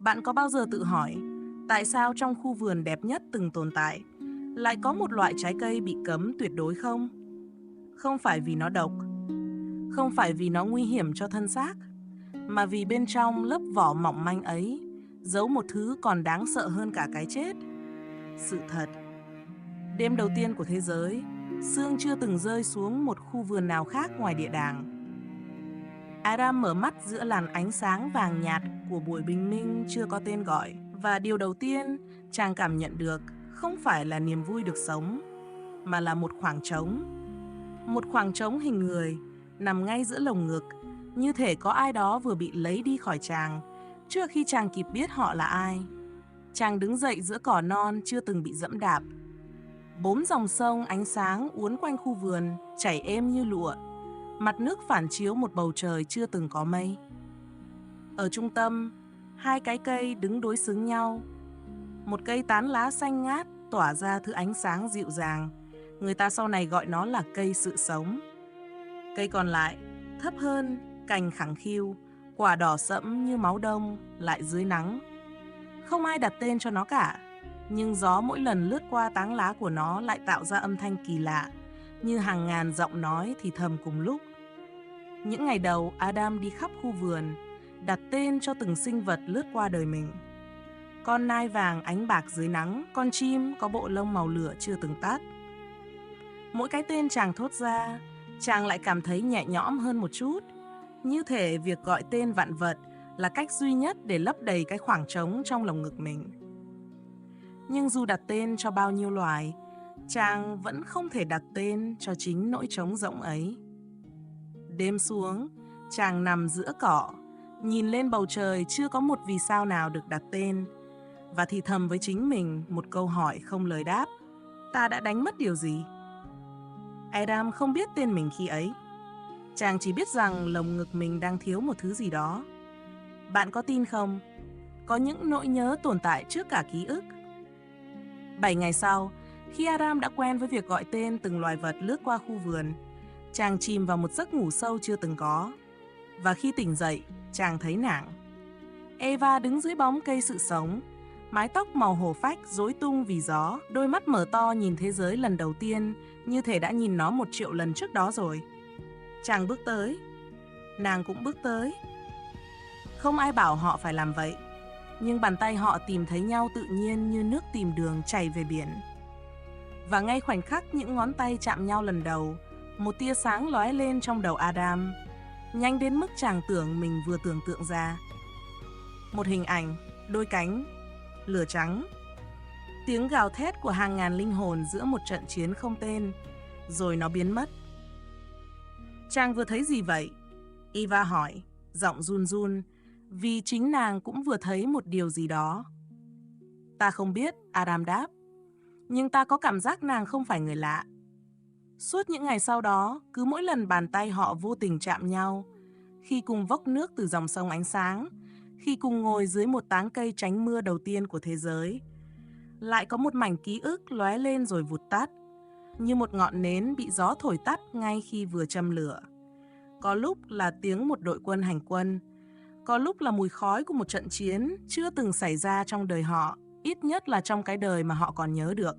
Bạn có bao giờ tự hỏi tại sao trong khu vườn đẹp nhất từng tồn tại lại có một loại trái cây bị cấm tuyệt đối không? Không phải vì nó độc, không phải vì nó nguy hiểm cho thân xác, mà vì bên trong lớp vỏ mỏng manh ấy giấu một thứ còn đáng sợ hơn cả cái chết. Sự thật. Đêm đầu tiên của thế giới, sương chưa từng rơi xuống một khu vườn nào khác ngoài địa đàng. Adam mở mắt giữa làn ánh sáng vàng nhạt của buổi bình minh chưa có tên gọi. Và điều đầu tiên chàng cảm nhận được không phải là niềm vui được sống, mà là một khoảng trống. Một khoảng trống hình người, nằm ngay giữa lồng ngực, như thể có ai đó vừa bị lấy đi khỏi chàng, trước khi chàng kịp biết họ là ai. Chàng đứng dậy giữa cỏ non chưa từng bị dẫm đạp. 4 dòng sông ánh sáng uốn quanh khu vườn, chảy êm như lụa. Mặt nước phản chiếu một bầu trời chưa từng có mây. Ở trung tâm, 2 cái cây đứng đối xứng nhau. Một cây tán lá xanh ngát tỏa ra thứ ánh sáng dịu dàng. Người ta sau này gọi nó là cây sự sống. Cây còn lại, thấp hơn, cành khẳng khiu, quả đỏ sẫm như máu đông, lại dưới nắng. Không ai đặt tên cho nó cả, nhưng gió mỗi lần lướt qua tán lá của nó lại tạo ra âm thanh kỳ lạ, như hàng ngàn giọng nói thì thầm cùng lúc. Những ngày đầu, Adam đi khắp khu vườn, đặt tên cho từng sinh vật lướt qua đời mình. Con nai vàng ánh bạc dưới nắng, con chim có bộ lông màu lửa chưa từng tắt. Mỗi cái tên chàng thốt ra, chàng lại cảm thấy nhẹ nhõm hơn một chút, như thể việc gọi tên vạn vật là cách duy nhất để lấp đầy cái khoảng trống trong lồng ngực mình. Nhưng dù đặt tên cho bao nhiêu loài, chàng vẫn không thể đặt tên cho chính nỗi trống rỗng ấy. Đêm xuống, chàng nằm giữa cỏ, nhìn lên bầu trời chưa có một vì sao nào được đặt tên, và thì thầm với chính mình một câu hỏi không lời đáp. Ta đã đánh mất điều gì? Adam không biết tên mình khi ấy. Chàng chỉ biết rằng lồng ngực mình đang thiếu một thứ gì đó. Bạn có tin không? Có những nỗi nhớ tồn tại trước cả ký ức. 7 ngày sau, khi Adam đã quen với việc gọi tên từng loài vật lướt qua khu vườn, chàng chìm vào một giấc ngủ sâu chưa từng có. Và khi tỉnh dậy, chàng thấy nàng. Eva đứng dưới bóng cây sự sống, mái tóc màu hổ phách rối tung vì gió, đôi mắt mở to nhìn thế giới lần đầu tiên, như thể đã nhìn nó 1 triệu lần trước đó rồi. Chàng bước tới, nàng cũng bước tới. Không ai bảo họ phải làm vậy, nhưng bàn tay họ tìm thấy nhau tự nhiên như nước tìm đường chảy về biển. Và ngay khoảnh khắc những ngón tay chạm nhau lần đầu, một tia sáng lóe lên trong đầu Adam, nhanh đến mức chàng tưởng mình vừa tưởng tượng ra. Một hình ảnh, đôi cánh, lửa trắng, tiếng gào thét của hàng ngàn linh hồn giữa một trận chiến không tên, rồi nó biến mất. Chàng vừa thấy gì vậy? Eva hỏi, giọng run run, vì chính nàng cũng vừa thấy một điều gì đó. Ta không biết, Adam đáp, nhưng ta có cảm giác nàng không phải người lạ. Suốt những ngày sau đó, cứ mỗi lần bàn tay họ vô tình chạm nhau, khi cùng vốc nước từ dòng sông ánh sáng, khi cùng ngồi dưới một tán cây tránh mưa đầu tiên của thế giới, lại có một mảnh ký ức lóe lên rồi vụt tắt, như một ngọn nến bị gió thổi tắt ngay khi vừa châm lửa. Có lúc là tiếng một đội quân hành quân, có lúc là mùi khói của một trận chiến chưa từng xảy ra trong đời họ, ít nhất là trong cái đời mà họ còn nhớ được.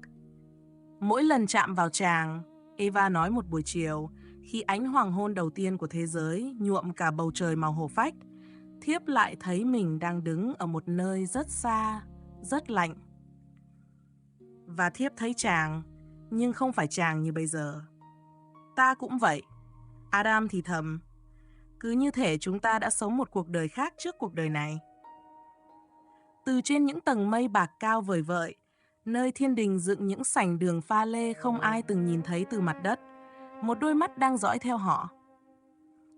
Mỗi lần chạm vào chàng, Eva nói một buổi chiều, khi ánh hoàng hôn đầu tiên của thế giới nhuộm cả bầu trời màu hổ phách, thiếp lại thấy mình đang đứng ở một nơi rất xa, rất lạnh. Và thiếp thấy chàng, nhưng không phải chàng như bây giờ. Ta cũng vậy, Adam thì thầm. Cứ như thể chúng ta đã sống một cuộc đời khác trước cuộc đời này. Từ trên những tầng mây bạc cao vời vợi, nơi thiên đình dựng những sảnh đường pha lê không ai từng nhìn thấy từ mặt đất, một đôi mắt đang dõi theo họ.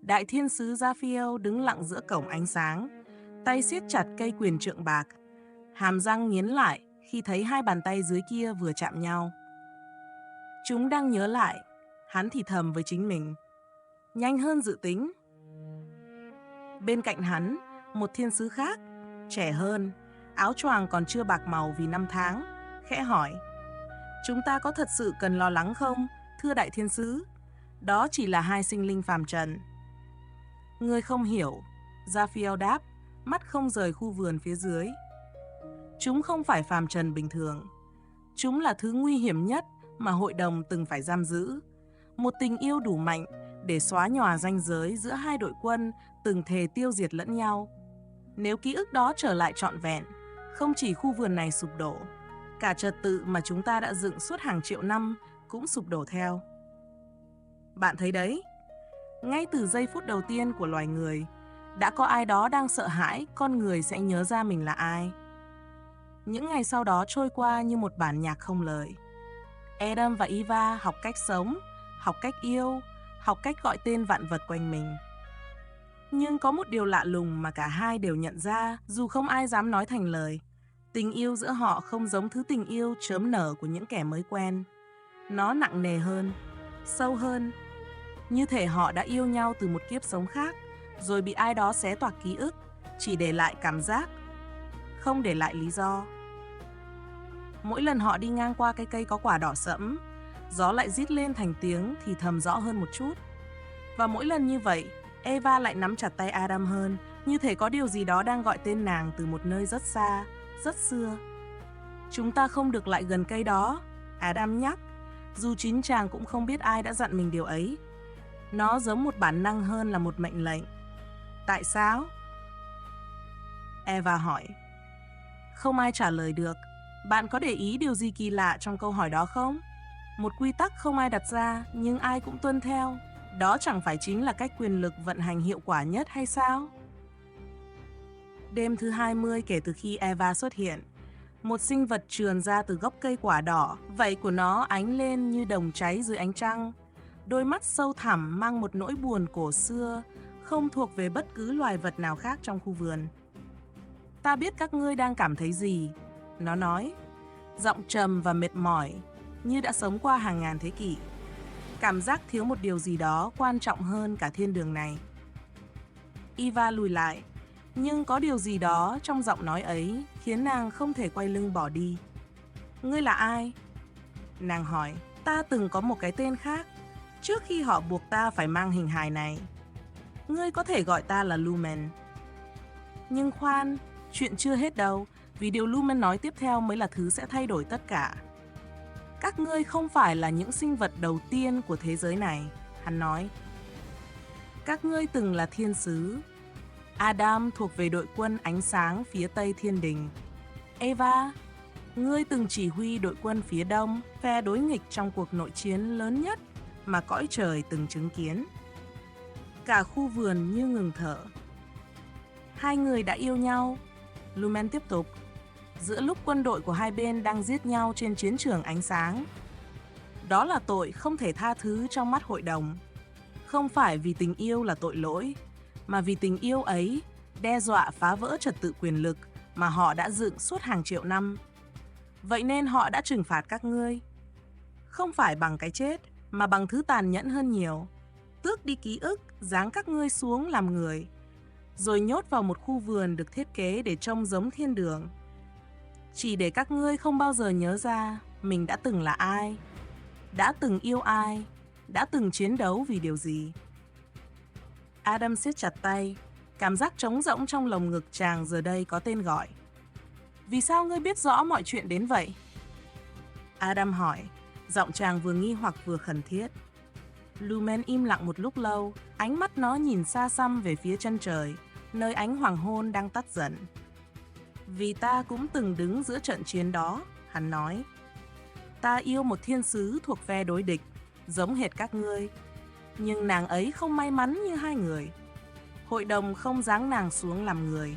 Đại thiên sứ Raphael đứng lặng giữa cổng ánh sáng, tay siết chặt cây quyền trượng bạc, hàm răng nghiến lại khi thấy 2 bàn tay dưới kia vừa chạm nhau. Chúng đang nhớ lại, hắn thì thầm với chính mình. Nhanh hơn dự tính. Bên cạnh hắn, một thiên sứ khác, trẻ hơn, áo choàng còn chưa bạc màu vì 5 tháng, khẽ hỏi. Chúng ta có thật sự cần lo lắng không, thưa đại thiên sứ? Đó chỉ là 2 sinh linh phàm trần. Ngươi không hiểu, Raphael đáp, mắt không rời khu vườn phía dưới. Chúng không phải phàm trần bình thường. Chúng là thứ nguy hiểm nhất mà hội đồng từng phải giam giữ. Một tình yêu đủ mạnh để xóa nhòa ranh giới giữa hai đội quân từng thề tiêu diệt lẫn nhau. Nếu ký ức đó trở lại trọn vẹn, không chỉ khu vườn này sụp đổ, cả trật tự mà chúng ta đã dựng suốt hàng triệu năm cũng sụp đổ theo. Bạn thấy đấy, ngay từ giây phút đầu tiên của loài người, đã có ai đó đang sợ hãi con người sẽ nhớ ra mình là ai. Những ngày sau đó trôi qua như một bản nhạc không lời. Adam và Eva học cách sống, học cách yêu, học cách gọi tên vạn vật quanh mình. Nhưng có một điều lạ lùng mà cả hai đều nhận ra dù không ai dám nói thành lời. Tình yêu giữa họ không giống thứ tình yêu chớm nở của những kẻ mới quen. Nó nặng nề hơn, sâu hơn. Như thể họ đã yêu nhau từ một kiếp sống khác, rồi bị ai đó xé toạc ký ức, chỉ để lại cảm giác, không để lại lý do. Mỗi lần họ đi ngang qua cái cây có quả đỏ sẫm, gió lại rít lên thành tiếng thì thầm rõ hơn một chút. Và mỗi lần như vậy, Eva lại nắm chặt tay Adam hơn, như thể có điều gì đó đang gọi tên nàng từ một nơi rất xa, rất xưa. Chúng ta không được lại gần cây đó, Adam nhắc, dù chính chàng cũng không biết ai đã dặn mình điều ấy. Nó giống một bản năng hơn là một mệnh lệnh. Tại sao? Eva hỏi. Không ai trả lời được. Bạn có để ý điều gì kỳ lạ trong câu hỏi đó không? Một quy tắc không ai đặt ra nhưng ai cũng tuân theo. Đó chẳng phải chính là cách quyền lực vận hành hiệu quả nhất hay sao? Đêm thứ 20 kể từ khi Eva xuất hiện, một sinh vật trườn ra từ gốc cây quả đỏ, vảy của nó ánh lên như đồng cháy dưới ánh trăng. Đôi mắt sâu thẳm mang một nỗi buồn cổ xưa, không thuộc về bất cứ loài vật nào khác trong khu vườn. Ta biết các ngươi đang cảm thấy gì, nó nói, giọng trầm và mệt mỏi, như đã sống qua hàng ngàn thế kỷ. Cảm giác thiếu một điều gì đó quan trọng hơn cả thiên đường này. Eva lùi lại, nhưng có điều gì đó trong giọng nói ấy khiến nàng không thể quay lưng bỏ đi. Ngươi là ai? Nàng hỏi. Ta từng có một cái tên khác, trước khi họ buộc ta phải mang hình hài này. Ngươi có thể gọi ta là Lumen. Nhưng khoan, chuyện chưa hết đâu, vì điều Lumen nói tiếp theo mới là thứ sẽ thay đổi tất cả. Các ngươi không phải là những sinh vật đầu tiên của thế giới này, hắn nói. Các ngươi từng là thiên sứ. Adam thuộc về đội quân ánh sáng phía tây thiên đình. Eva, ngươi từng chỉ huy đội quân phía đông, phe đối nghịch trong cuộc nội chiến lớn nhất mà cõi trời từng chứng kiến. Cả khu vườn như ngừng thở. Hai người đã yêu nhau, Lumen tiếp tục, giữa lúc quân đội của hai bên đang giết nhau trên chiến trường ánh sáng. Đó là tội không thể tha thứ trong mắt hội đồng. Không phải vì tình yêu là tội lỗi, mà vì tình yêu ấy đe dọa phá vỡ trật tự quyền lực mà họ đã dựng suốt hàng triệu năm. Vậy nên họ đã trừng phạt các ngươi. Không phải bằng cái chết, mà bằng thứ tàn nhẫn hơn nhiều. Tước đi ký ức, giáng các ngươi xuống làm người, rồi nhốt vào một khu vườn được thiết kế để trông giống thiên đường. Chỉ để các ngươi không bao giờ nhớ ra mình đã từng là ai, đã từng yêu ai, đã từng chiến đấu vì điều gì. Adam siết chặt tay, cảm giác trống rỗng trong lồng ngực chàng giờ đây có tên gọi. Vì sao ngươi biết rõ mọi chuyện đến vậy? Adam hỏi, giọng chàng vừa nghi hoặc vừa khẩn thiết. Lumen im lặng một lúc lâu, ánh mắt nó nhìn xa xăm về phía chân trời, nơi ánh hoàng hôn đang tắt dần. Vì ta cũng từng đứng giữa trận chiến đó, hắn nói. Ta yêu một thiên sứ thuộc phe đối địch, giống hệt các ngươi. Nhưng nàng ấy không may mắn như hai người. Hội đồng không giáng nàng xuống làm người.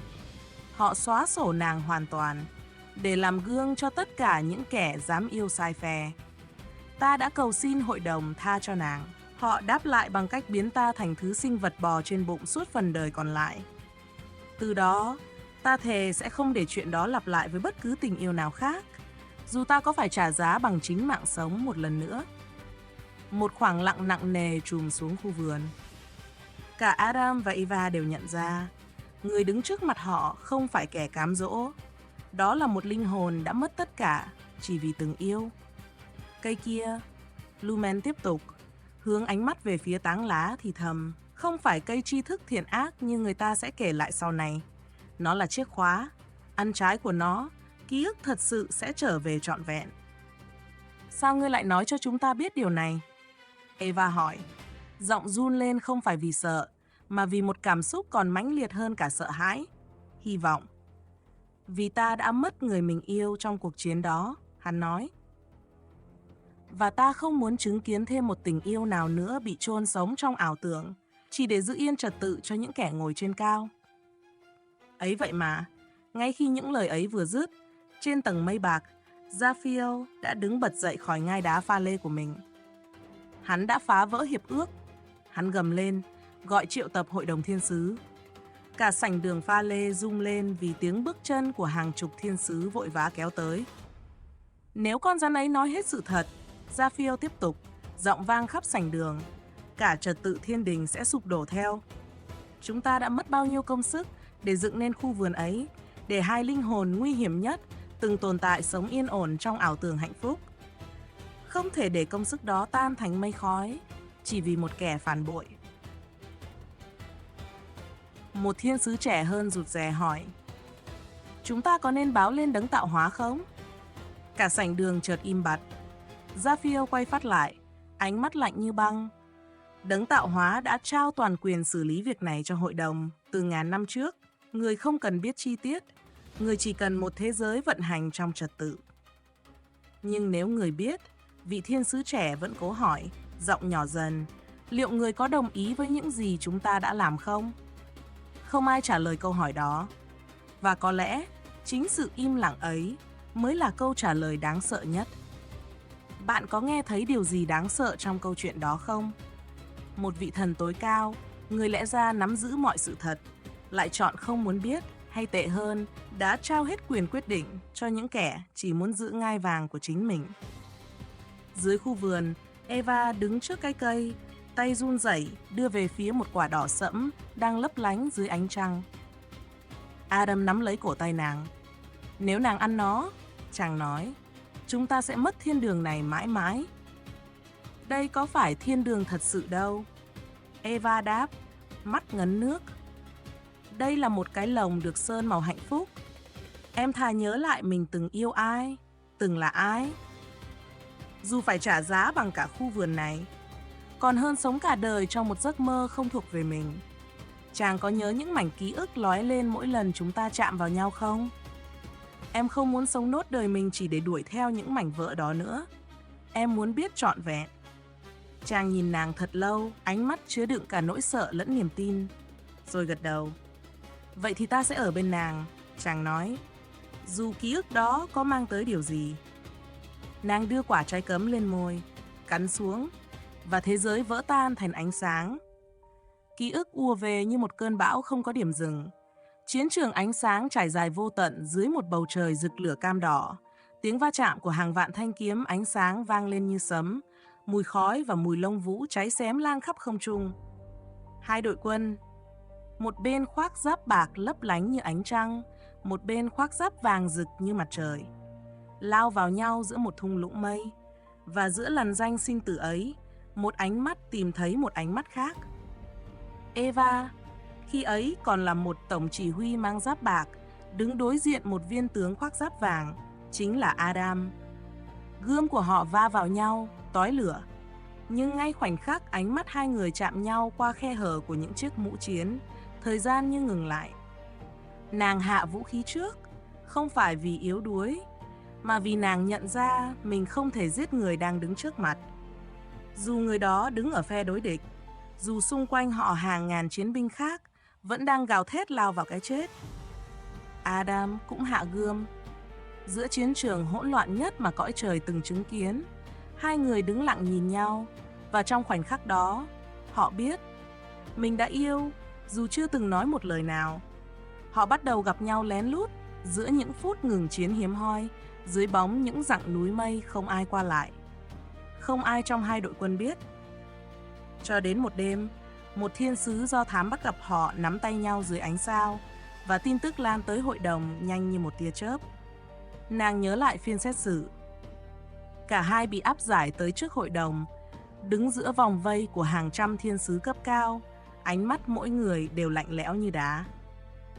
Họ xóa sổ nàng hoàn toàn, để làm gương cho tất cả những kẻ dám yêu sai phe. Ta đã cầu xin hội đồng tha cho nàng. Họ đáp lại bằng cách biến ta thành thứ sinh vật bò trên bụng suốt phần đời còn lại. Từ đó, ta thề sẽ không để chuyện đó lặp lại với bất cứ tình yêu nào khác, dù ta có phải trả giá bằng chính mạng sống một lần nữa. Một khoảng lặng nặng nề trùm xuống khu vườn. Cả Adam và Eva đều nhận ra, người đứng trước mặt họ không phải kẻ cám dỗ. Đó là một linh hồn đã mất tất cả chỉ vì từng yêu. Cây kia, Lumen tiếp tục, hướng ánh mắt về phía táng lá thì thầm, không phải cây tri thức thiện ác như người ta sẽ kể lại sau này, Nó là chiếc khóa. Ăn trái của nó, ký ức thật sự sẽ trở về trọn vẹn. Sao ngươi lại nói cho chúng ta biết điều này? Eva hỏi. Giọng run lên không phải vì sợ, mà vì một cảm xúc còn mãnh liệt hơn cả sợ hãi. Hy vọng. Vì ta đã mất người mình yêu trong cuộc chiến đó, hắn nói. Và ta không muốn chứng kiến thêm một tình yêu nào nữa bị chôn sống trong ảo tưởng, chỉ để giữ yên trật tự cho những kẻ ngồi trên cao. Ấy vậy mà, ngay khi những lời ấy vừa dứt, trên tầng mây bạc, Raphael đã đứng bật dậy khỏi ngai đá pha lê của mình. Hắn đã phá vỡ hiệp ước. Hắn gầm lên, gọi triệu tập hội đồng thiên sứ. Cả sảnh đường pha lê rung lên vì tiếng bước chân của hàng chục thiên sứ vội vã kéo tới. Nếu con rắn ấy nói hết sự thật, Raphael tiếp tục, giọng vang khắp sảnh đường, cả trật tự thiên đình sẽ sụp đổ theo. Chúng ta đã mất bao nhiêu công sức để dựng nên khu vườn ấy, để hai linh hồn nguy hiểm nhất từng tồn tại sống yên ổn trong ảo tưởng hạnh phúc. Không thể để công sức đó tan thành mây khói, chỉ vì một kẻ phản bội. Một thiên sứ trẻ hơn rụt rè hỏi, chúng ta có nên báo lên đấng tạo hóa không? Cả sảnh đường chợt im bặt. Raphael quay phát lại, ánh mắt lạnh như băng. Đấng tạo hóa đã trao toàn quyền xử lý việc này cho hội đồng từ ngàn năm trước. Người không cần biết chi tiết, người chỉ cần một thế giới vận hành trong trật tự. Nhưng nếu người biết, vị thiên sứ trẻ vẫn cố hỏi, giọng nhỏ dần, liệu người có đồng ý với những gì chúng ta đã làm không? Không ai trả lời câu hỏi đó. Và có lẽ, chính sự im lặng ấy mới là câu trả lời đáng sợ nhất. Bạn có nghe thấy điều gì đáng sợ trong câu chuyện đó không? Một vị thần tối cao, người lẽ ra nắm giữ mọi sự thật, lại chọn không muốn biết, hay tệ hơn, đã trao hết quyền quyết định cho những kẻ chỉ muốn giữ ngai vàng của chính mình. Dưới khu vườn, Eva đứng trước cái cây, tay run rẩy đưa về phía một quả đỏ sẫm đang lấp lánh dưới ánh trăng. Adam nắm lấy cổ tay nàng. Nếu nàng ăn nó, chàng nói, chúng ta sẽ mất thiên đường này mãi mãi. Đây có phải thiên đường thật sự đâu. Eva đáp, mắt ngấn nước. Đây là một cái lồng được sơn màu hạnh phúc. Em thà nhớ lại mình từng yêu ai, từng là ai. Dù phải trả giá bằng cả khu vườn này, còn hơn sống cả đời trong một giấc mơ không thuộc về mình. Chàng có nhớ những mảnh ký ức lóe lên mỗi lần chúng ta chạm vào nhau không? Em không muốn sống nốt đời mình chỉ để đuổi theo những mảnh vỡ đó nữa. Em muốn biết trọn vẹn. Chàng nhìn nàng thật lâu, ánh mắt chứa đựng cả nỗi sợ lẫn niềm tin, rồi gật đầu. Vậy thì ta sẽ ở bên nàng, chàng nói, dù ký ức đó có mang tới điều gì. Nàng đưa quả trái cấm lên môi, cắn xuống, và thế giới vỡ tan thành ánh sáng. Ký ức ùa về như một cơn bão không có điểm dừng. Chiến trường ánh sáng trải dài vô tận dưới một bầu trời rực lửa cam đỏ. Tiếng va chạm của hàng vạn thanh kiếm ánh sáng vang lên như sấm. Mùi khói và mùi lông vũ cháy xém lan khắp không trung. Hai đội quân, một bên khoác giáp bạc lấp lánh như ánh trăng, một bên khoác giáp vàng rực như mặt trời, lao vào nhau giữa một thung lũng mây. Và giữa lằn ranh sinh tử ấy, một ánh mắt tìm thấy một ánh mắt khác. Eva, khi ấy còn là một tổng chỉ huy mang giáp bạc, đứng đối diện một viên tướng khoác giáp vàng, chính là Adam. Gươm của họ va vào nhau, tói lửa. Nhưng ngay khoảnh khắc ánh mắt hai người chạm nhau qua khe hở của những chiếc mũ chiến, thời gian như ngừng lại. Nàng hạ vũ khí trước, không phải vì yếu đuối, mà vì nàng nhận ra mình không thể giết người đang đứng trước mặt. Dù người đó đứng ở phe đối địch, dù xung quanh họ hàng ngàn chiến binh khác vẫn đang gào thét lao vào cái chết. Adam cũng hạ gươm. Giữa chiến trường hỗn loạn nhất mà cõi trời từng chứng kiến, hai người đứng lặng nhìn nhau, và trong khoảnh khắc đó, họ biết mình đã yêu dù chưa từng nói một lời nào. Họ bắt đầu gặp nhau lén lút giữa những phút ngừng chiến hiếm hoi, dưới bóng những dặng núi mây không ai qua lại. Không ai trong hai đội quân biết. Cho đến một đêm, một thiên sứ do thám bắt gặp họ nắm tay nhau dưới ánh sao, và tin tức lan tới hội đồng nhanh như một tia chớp. Nàng nhớ lại phiên xét xử. Cả hai bị áp giải tới trước hội đồng, đứng giữa vòng vây của hàng trăm thiên sứ cấp cao, ánh mắt mỗi người đều lạnh lẽo như đá.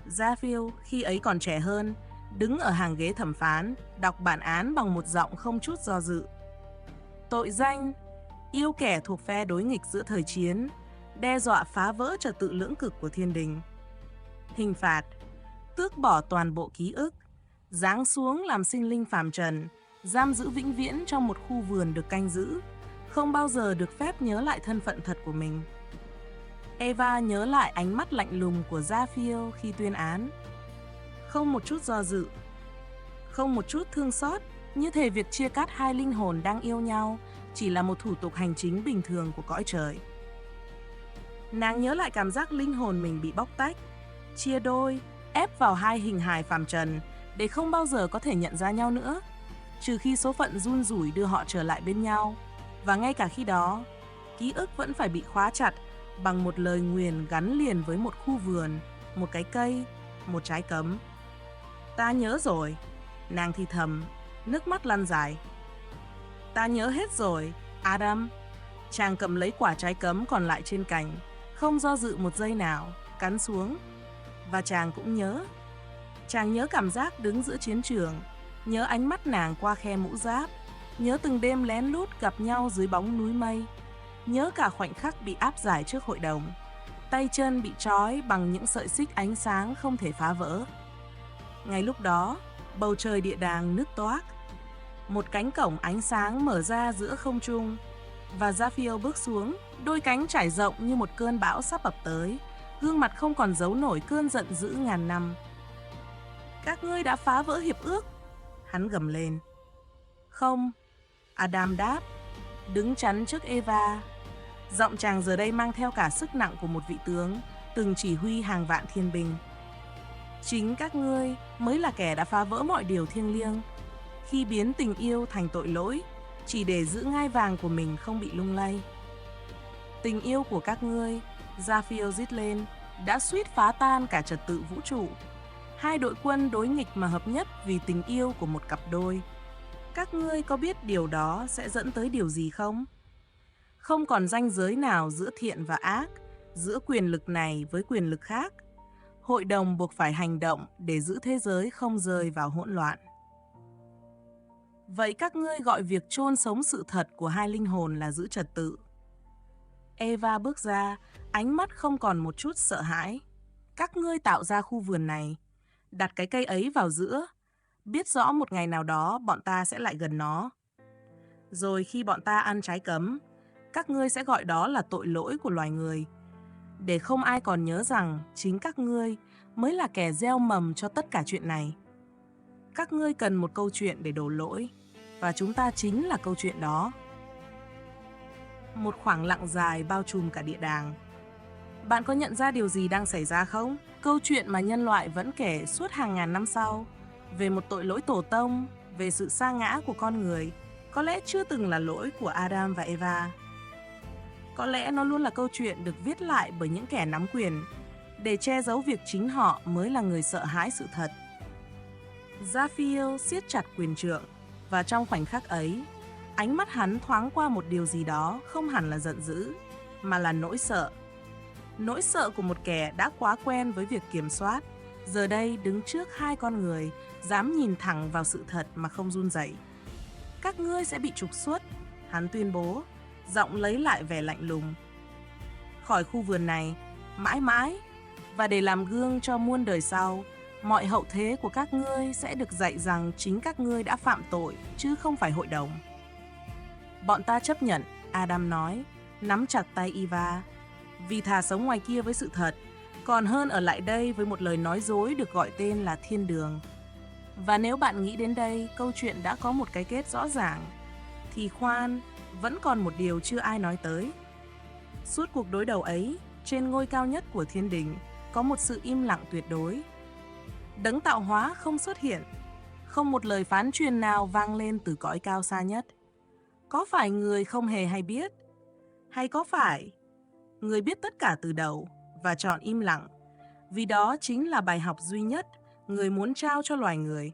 Raphael khi ấy còn trẻ hơn, đứng ở hàng ghế thẩm phán, đọc bản án bằng một giọng không chút do dự. Tội danh: yêu kẻ thuộc phe đối nghịch giữa thời chiến, đe dọa phá vỡ trật tự lưỡng cực của thiên đình. Hình phạt: tước bỏ toàn bộ ký ức, giáng xuống làm sinh linh phàm trần, giam giữ vĩnh viễn trong một khu vườn được canh giữ, không bao giờ được phép nhớ lại thân phận thật của mình. Eva nhớ lại ánh mắt lạnh lùng của Raphael khi tuyên án. Không một chút do dự, không một chút thương xót, như thể việc chia cắt hai linh hồn đang yêu nhau chỉ là một thủ tục hành chính bình thường của cõi trời. Nàng nhớ lại cảm giác linh hồn mình bị bóc tách, chia đôi, ép vào hai hình hài phàm trần để không bao giờ có thể nhận ra nhau nữa, trừ khi số phận run rủi đưa họ trở lại bên nhau. Và ngay cả khi đó, ký ức vẫn phải bị khóa chặt bằng một lời nguyền gắn liền với một khu vườn, một cái cây, một trái cấm. Ta nhớ rồi, nàng thì thầm, nước mắt lăn dài. Ta nhớ hết rồi, Adam. Chàng cầm lấy quả trái cấm còn lại trên cành, không do dự một giây nào, cắn xuống. Và chàng cũng nhớ. Chàng nhớ cảm giác đứng giữa chiến trường, nhớ ánh mắt nàng qua khe mũ giáp, nhớ từng đêm lén lút gặp nhau dưới bóng núi mây, nhớ cả khoảnh khắc bị áp giải trước hội đồng, tay chân bị trói bằng những sợi xích ánh sáng không thể phá vỡ. Ngay lúc đó, bầu trời địa đàng nứt toác. Một cánh cổng ánh sáng mở ra giữa không trung, và Raphael bước xuống, đôi cánh trải rộng như một cơn bão sắp ập tới, gương mặt không còn giấu nổi cơn giận dữ ngàn năm. Các ngươi đã phá vỡ hiệp ước, hắn gầm lên. Không, Adam đáp, đứng chắn trước Eva. Giọng chàng giờ đây mang theo cả sức nặng của một vị tướng từng chỉ huy hàng vạn thiên binh. Chính các ngươi mới là kẻ đã phá vỡ mọi điều thiêng liêng, khi biến tình yêu thành tội lỗi, chỉ để giữ ngai vàng của mình không bị lung lay. Tình yêu của các ngươi, Raphael rít lên, đã suýt phá tan cả trật tự vũ trụ. Hai đội quân đối nghịch mà hợp nhất vì tình yêu của một cặp đôi. Các ngươi có biết điều đó sẽ dẫn tới điều gì không? Không còn ranh giới nào giữa thiện và ác, giữa quyền lực này với quyền lực khác. Hội đồng buộc phải hành động để giữ thế giới không rơi vào hỗn loạn. Vậy các ngươi gọi việc chôn sống sự thật của hai linh hồn là giữ trật tự. Eva bước ra, ánh mắt không còn một chút sợ hãi. Các ngươi tạo ra khu vườn này, đặt cái cây ấy vào giữa, biết rõ một ngày nào đó bọn ta sẽ lại gần nó. Rồi khi bọn ta ăn trái cấm, các ngươi sẽ gọi đó là tội lỗi của loài người, để không ai còn nhớ rằng chính các ngươi mới là kẻ gieo mầm cho tất cả chuyện này. Các ngươi cần một câu chuyện để đổ lỗi, và chúng ta chính là câu chuyện đó. Một khoảng lặng dài bao trùm cả địa đàng. Bạn có nhận ra điều gì đang xảy ra không? Câu chuyện mà nhân loại vẫn kể suốt hàng ngàn năm sau, về một tội lỗi tổ tông, về sự sa ngã của con người, có lẽ chưa từng là lỗi của Adam và Eva. Có lẽ nó luôn là câu chuyện được viết lại bởi những kẻ nắm quyền, để che giấu việc chính họ mới là người sợ hãi sự thật. Raphael siết chặt quyền trượng, và trong khoảnh khắc ấy, ánh mắt hắn thoáng qua một điều gì đó không hẳn là giận dữ, mà là nỗi sợ. Nỗi sợ của một kẻ đã quá quen với việc kiểm soát, giờ đây đứng trước hai con người, dám nhìn thẳng vào sự thật mà không run rẩy. Các ngươi sẽ bị trục xuất, hắn tuyên bố, giọng lấy lại vẻ lạnh lùng. Khỏi khu vườn này, mãi mãi, và để làm gương cho muôn đời sau, mọi hậu thế của các ngươi sẽ được dạy rằng chính các ngươi đã phạm tội, chứ không phải hội đồng. Bọn ta chấp nhận, Adam nói, nắm chặt tay Eva, vì thà sống ngoài kia với sự thật, còn hơn ở lại đây với một lời nói dối được gọi tên là thiên đường. Và nếu bạn nghĩ đến đây, câu chuyện đã có một cái kết rõ ràng, thì khoan, vẫn còn một điều chưa ai nói tới. Suốt cuộc đối đầu ấy, trên ngôi cao nhất của thiên đình, có một sự im lặng tuyệt đối. Đấng tạo hóa không xuất hiện, không một lời phán truyền nào vang lên từ cõi cao xa nhất. Có phải người không hề hay biết? Hay có phải người biết tất cả từ đầu và chọn im lặng, vì đó chính là bài học duy nhất người muốn trao cho loài người,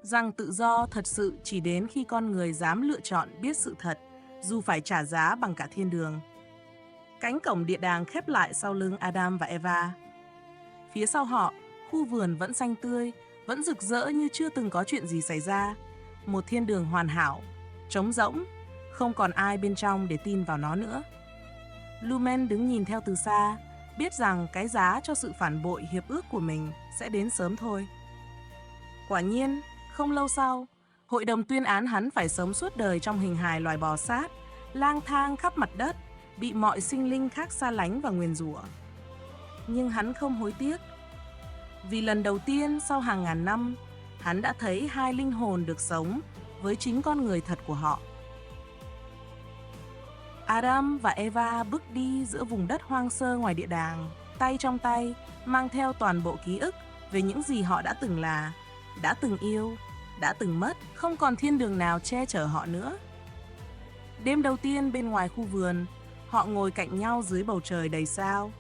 rằng tự do thật sự chỉ đến khi con người dám lựa chọn biết sự thật, dù phải trả giá bằng cả thiên đường. Cánh cổng địa đàng khép lại sau lưng Adam và Eva. Phía sau họ, khu vườn vẫn xanh tươi, vẫn rực rỡ như chưa từng có chuyện gì xảy ra. Một thiên đường hoàn hảo, trống rỗng, không còn ai bên trong để tin vào nó nữa. Lumen đứng nhìn theo từ xa, biết rằng cái giá cho sự phản bội hiệp ước của mình sẽ đến sớm thôi. Quả nhiên, không lâu sau, hội đồng tuyên án hắn phải sống suốt đời trong hình hài loài bò sát, lang thang khắp mặt đất, bị mọi sinh linh khác xa lánh và nguyền rủa. Nhưng hắn không hối tiếc, vì lần đầu tiên sau hàng ngàn năm, hắn đã thấy hai linh hồn được sống với chính con người thật của họ. Adam và Eva bước đi giữa vùng đất hoang sơ ngoài địa đàng, tay trong tay, mang theo toàn bộ ký ức về những gì họ đã từng là, đã từng yêu, đã từng mất, không còn thiên đường nào che chở họ nữa. Đêm đầu tiên bên ngoài khu vườn, họ ngồi cạnh nhau dưới bầu trời đầy sao.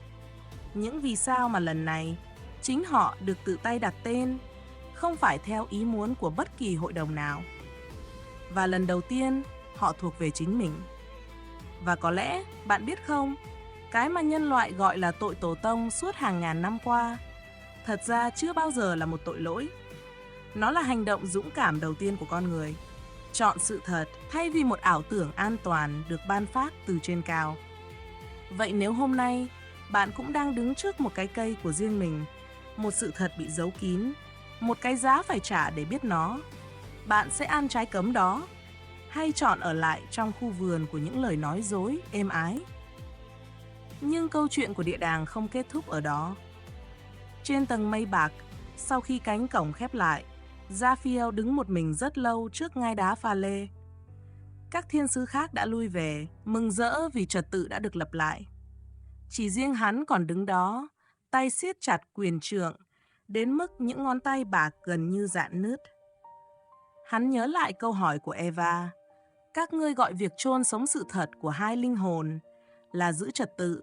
Những vì sao mà lần này, chính họ được tự tay đặt tên, không phải theo ý muốn của bất kỳ hội đồng nào. Và lần đầu tiên, họ thuộc về chính mình. Và có lẽ, bạn biết không, cái mà nhân loại gọi là tội tổ tông suốt hàng ngàn năm qua, thật ra chưa bao giờ là một tội lỗi. Nó là hành động dũng cảm đầu tiên của con người, chọn sự thật thay vì một ảo tưởng an toàn được ban phát từ trên cao. Vậy nếu hôm nay, bạn cũng đang đứng trước một cái cây của riêng mình, một sự thật bị giấu kín, một cái giá phải trả để biết nó, bạn sẽ ăn trái cấm đó, hay chọn ở lại trong khu vườn của những lời nói dối êm ái? Nhưng câu chuyện của địa đàng không kết thúc ở đó. Trên tầng mây bạc, sau khi cánh cổng khép lại, Raphael đứng một mình rất lâu trước ngai đá pha lê. Các thiên sứ khác đã lui về, mừng rỡ vì trật tự đã được lập lại. Chỉ riêng hắn còn đứng đó, tay siết chặt quyền trượng, đến mức những ngón tay bạc gần như rạn nứt. Hắn nhớ lại câu hỏi của Eva, các ngươi gọi việc chôn sống sự thật của hai linh hồn là giữ trật tự.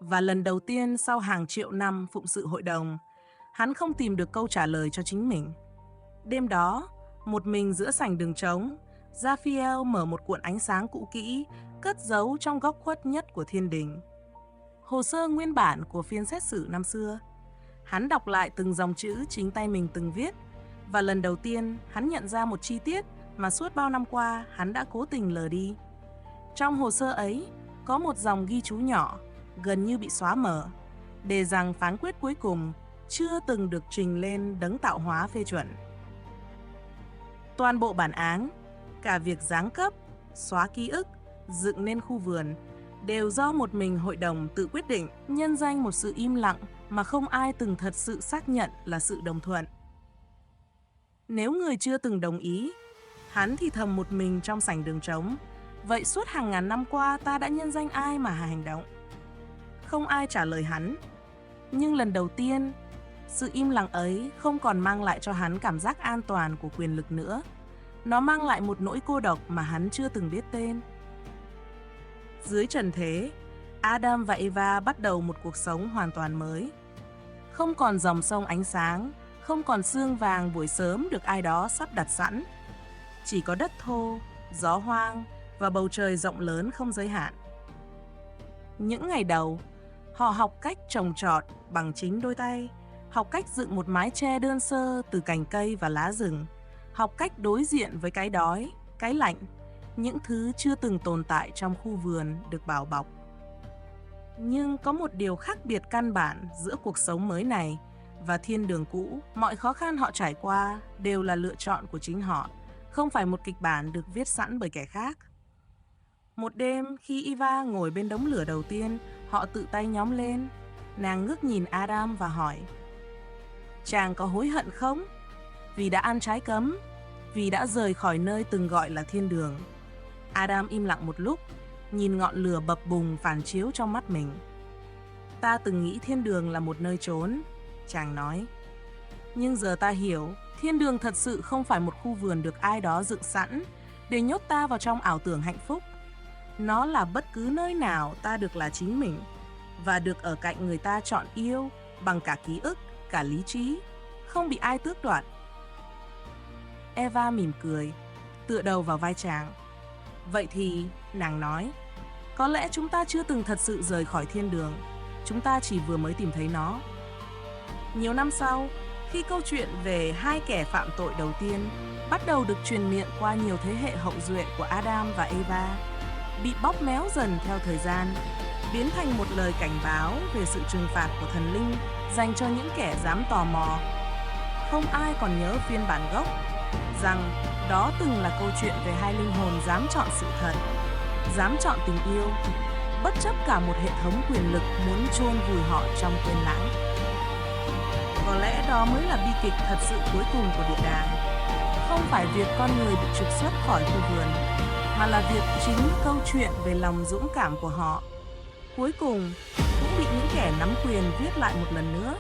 Và lần đầu tiên sau hàng triệu năm phụng sự hội đồng, hắn không tìm được câu trả lời cho chính mình. Đêm đó, một mình giữa sảnh đường trống, Raphael mở một cuộn ánh sáng cũ kỹ, cất giấu trong góc khuất nhất của thiên đình. Hồ sơ nguyên bản của phiên xét xử năm xưa. Hắn đọc lại từng dòng chữ chính tay mình từng viết, và lần đầu tiên hắn nhận ra một chi tiết mà suốt bao năm qua hắn đã cố tình lờ đi. Trong hồ sơ ấy, có một dòng ghi chú nhỏ, gần như bị xóa mở, để rằng phán quyết cuối cùng chưa từng được trình lên đấng tạo hóa phê chuẩn. Toàn bộ bản án, cả việc giáng cấp, xóa ký ức, dựng nên khu vườn, đều do một mình hội đồng tự quyết định, nhân danh một sự im lặng mà không ai từng thật sự xác nhận là sự đồng thuận. Nếu người chưa từng đồng ý, hắn thì thầm một mình trong sảnh đường trống. Vậy suốt hàng ngàn năm qua ta đã nhân danh ai mà hành động? Không ai trả lời hắn. Nhưng lần đầu tiên, sự im lặng ấy không còn mang lại cho hắn cảm giác an toàn của quyền lực nữa. Nó mang lại một nỗi cô độc mà hắn chưa từng biết tên. Dưới trần thế, Adam và Eva bắt đầu một cuộc sống hoàn toàn mới. Không còn dòng sông ánh sáng, không còn sương vàng buổi sớm được ai đó sắp đặt sẵn. Chỉ có đất thô, gió hoang và bầu trời rộng lớn không giới hạn. Những ngày đầu, họ học cách trồng trọt bằng chính đôi tay, học cách dựng một mái che đơn sơ từ cành cây và lá rừng, học cách đối diện với cái đói, cái lạnh, những thứ chưa từng tồn tại trong khu vườn được bảo bọc. Nhưng có một điều khác biệt căn bản giữa cuộc sống mới này và thiên đường cũ. Mọi khó khăn họ trải qua đều là lựa chọn của chính họ, không phải một kịch bản được viết sẵn bởi kẻ khác. Một đêm, khi Eva ngồi bên đống lửa đầu tiên, họ tự tay nhóm lên. Nàng ngước nhìn Adam và hỏi, chàng có hối hận không? Vì đã ăn trái cấm, vì đã rời khỏi nơi từng gọi là thiên đường. Adam im lặng một lúc, nhìn ngọn lửa bập bùng phản chiếu trong mắt mình. Ta từng nghĩ thiên đường là một nơi trốn, chàng nói. Nhưng giờ ta hiểu, thiên đường thật sự không phải một khu vườn được ai đó dựng sẵn để nhốt ta vào trong ảo tưởng hạnh phúc. Nó là bất cứ nơi nào ta được là chính mình và được ở cạnh người ta chọn yêu bằng cả ký ức, cả lý trí, không bị ai tước đoạt. Eva mỉm cười, tựa đầu vào vai chàng. Vậy thì, nàng nói, có lẽ chúng ta chưa từng thật sự rời khỏi thiên đường, chúng ta chỉ vừa mới tìm thấy nó. Nhiều năm sau, khi câu chuyện về hai kẻ phạm tội đầu tiên bắt đầu được truyền miệng qua nhiều thế hệ hậu duệ của Adam và Eva, bị bóp méo dần theo thời gian, biến thành một lời cảnh báo về sự trừng phạt của thần linh dành cho những kẻ dám tò mò. Không ai còn nhớ phiên bản gốc, rằng đó từng là câu chuyện về hai linh hồn dám chọn sự thật, dám chọn tình yêu, bất chấp cả một hệ thống quyền lực muốn chôn vùi họ trong quên lãng. Có lẽ đó mới là bi kịch thật sự cuối cùng của địa đàng. Không phải việc con người bị trục xuất khỏi khu vườn, mà là việc chính câu chuyện về lòng dũng cảm của họ cuối cùng cũng bị những kẻ nắm quyền viết lại một lần nữa.